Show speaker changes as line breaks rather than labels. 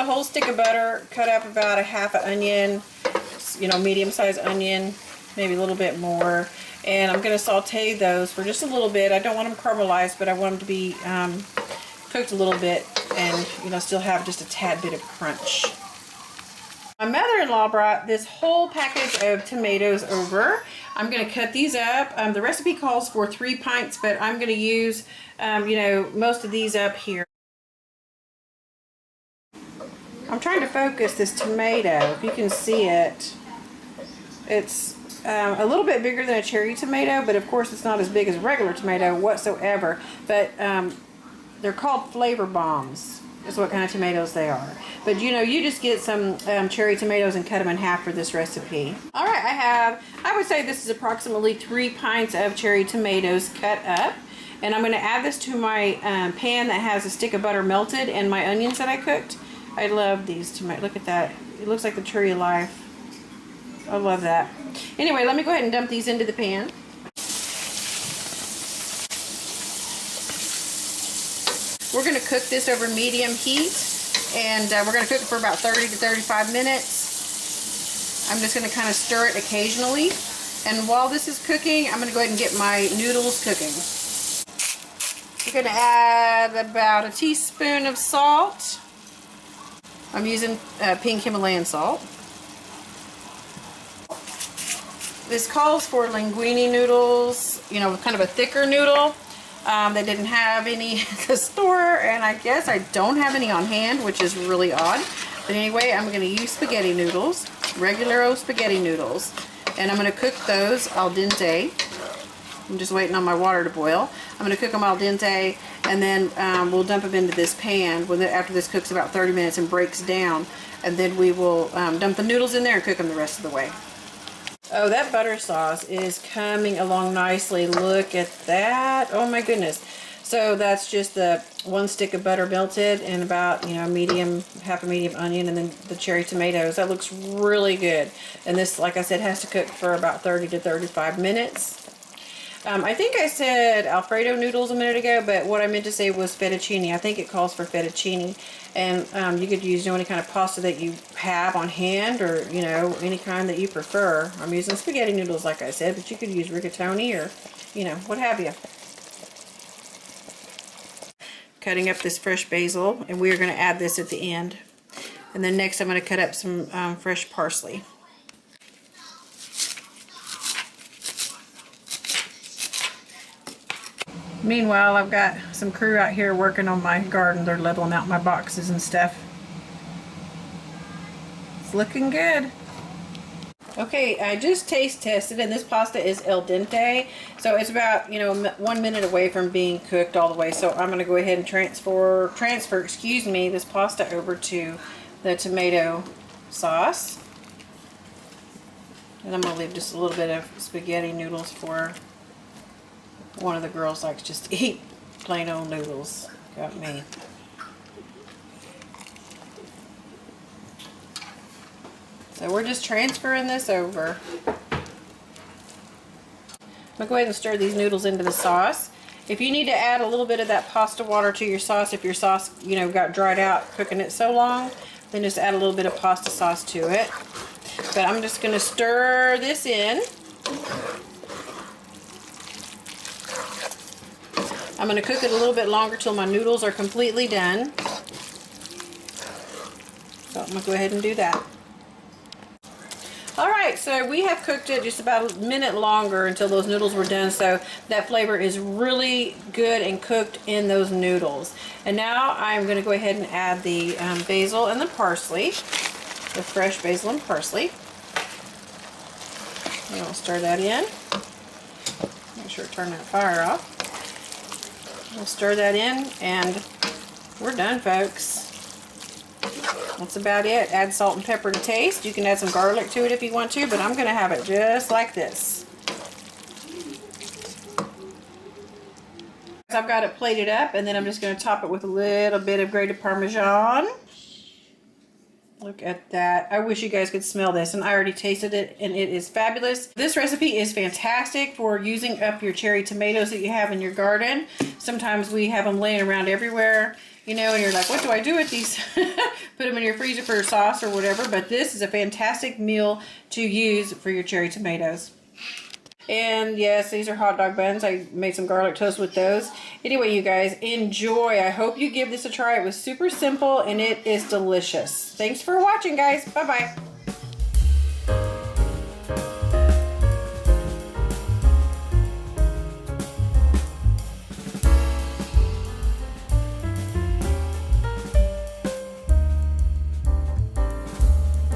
whole stick of butter, cut up about a half an onion, you know, medium-sized onion, maybe a little bit more. And I'm going to saute those for just a little bit. I don't want them caramelized, but I want them to be cooked a little bit and, you know, still have just a tad bit of crunch. My mother-in-law brought this whole package of tomatoes over. I'm going to cut these up. The recipe calls for 3 pints, but I'm going to use, you know, most of these up here. I'm trying to focus this tomato. If you can see it, it's a little bit bigger than a cherry tomato, but of course it's not as big as a regular tomato whatsoever. But they're called flavor bombs. Is what kind of tomatoes they are. But you know, you just get some cherry tomatoes and cut them in half for this recipe. All right, I would say this is approximately 3 pints of cherry tomatoes cut up. And I'm going to add this to my pan that has a stick of butter melted and my onions that I cooked. I love these tomatoes. Look at that. It looks like the tree of life. I love that. Anyway, let me go ahead and dump these into the pan. We're going to cook this over medium heat, and we're going to cook it for about 30 to 35 minutes. I'm just going to kind of stir it occasionally, and while this is cooking, I'm going to go ahead and get my noodles cooking. We're going to add about a teaspoon of salt. I'm using pink Himalayan salt. This calls for linguine noodles, you know, kind of a thicker noodle. They didn't have any at the store, and I guess I don't have any on hand, which is really odd. But anyway, I'm going to use spaghetti noodles, regular old spaghetti noodles, and I'm going to cook those al dente. I'm just waiting on my water to boil. I'm going to cook them al dente, and then we'll dump them into this pan after this cooks about 30 minutes and breaks down, and then we will dump the noodles in there and cook them the rest of the way. Oh, that butter sauce is coming along nicely. Look at that. Oh my goodness. So that's just the 1 stick of butter melted and about, you know, half a medium onion, and then the cherry tomatoes. That looks really good. And this, like I said, has to cook for about 30 to 35 minutes. I think I said Alfredo noodles a minute ago, but what I meant to say was fettuccine. I think it calls for fettuccine. And you could use, you know, any kind of pasta that you have on hand, or, you know, any kind that you prefer. I'm using spaghetti noodles, like I said, but you could use rigatoni or, you know, what have you. Cutting up this fresh basil, and we're going to add this at the end. And then next I'm going to cut up some fresh parsley. Meanwhile, I've got some crew out here working on my garden. They're leveling out my boxes and stuff. It's looking good. Okay, I just taste tested, and this pasta is al dente, so it's about, you know, 1 minute away from being cooked all the way. So I'm going to go ahead and transfer, excuse me, this pasta over to the tomato sauce. And I'm going to leave just a little bit of spaghetti noodles for one of the girls. Likes just to eat plain old noodles. Got me. So we're just transferring this over. I'm going to go ahead and stir these noodles into the sauce. If you need to add a little bit of that pasta water to your sauce, if your sauce, you know, got dried out cooking it so long, then just add a little bit of pasta sauce to it. But I'm just going to stir this in. I'm going to cook it a little bit longer till my noodles are completely done. So I'm going to go ahead and do that. Alright, so we have cooked it just about a minute longer until those noodles were done, so that flavor is really good and cooked in those noodles. And now I'm going to go ahead and add the basil and the parsley, the fresh basil and parsley. And I'll stir that in. Make sure to turn that fire off. We'll stir that in, and we're done, folks. That's about it. Add salt and pepper to taste. You can add some garlic to it if you want to, but I'm going to have it just like this. I've got it plated up, and then I'm just going to top it with a little bit of grated Parmesan. Look at that. I wish you guys could smell this, and I already tasted it, and it is fabulous. This recipe is fantastic for using up your cherry tomatoes that you have in your garden. Sometimes we have them laying around everywhere, you know, and you're like, what do I do with these? Put them in your freezer for sauce or whatever, but this is a fantastic meal to use for your cherry tomatoes. And yes, these are hot dog buns. I made some garlic toast with those. Anyway, you guys, enjoy. I hope you give this a try. It was super simple and it is delicious. Thanks for watching, guys. Bye-bye.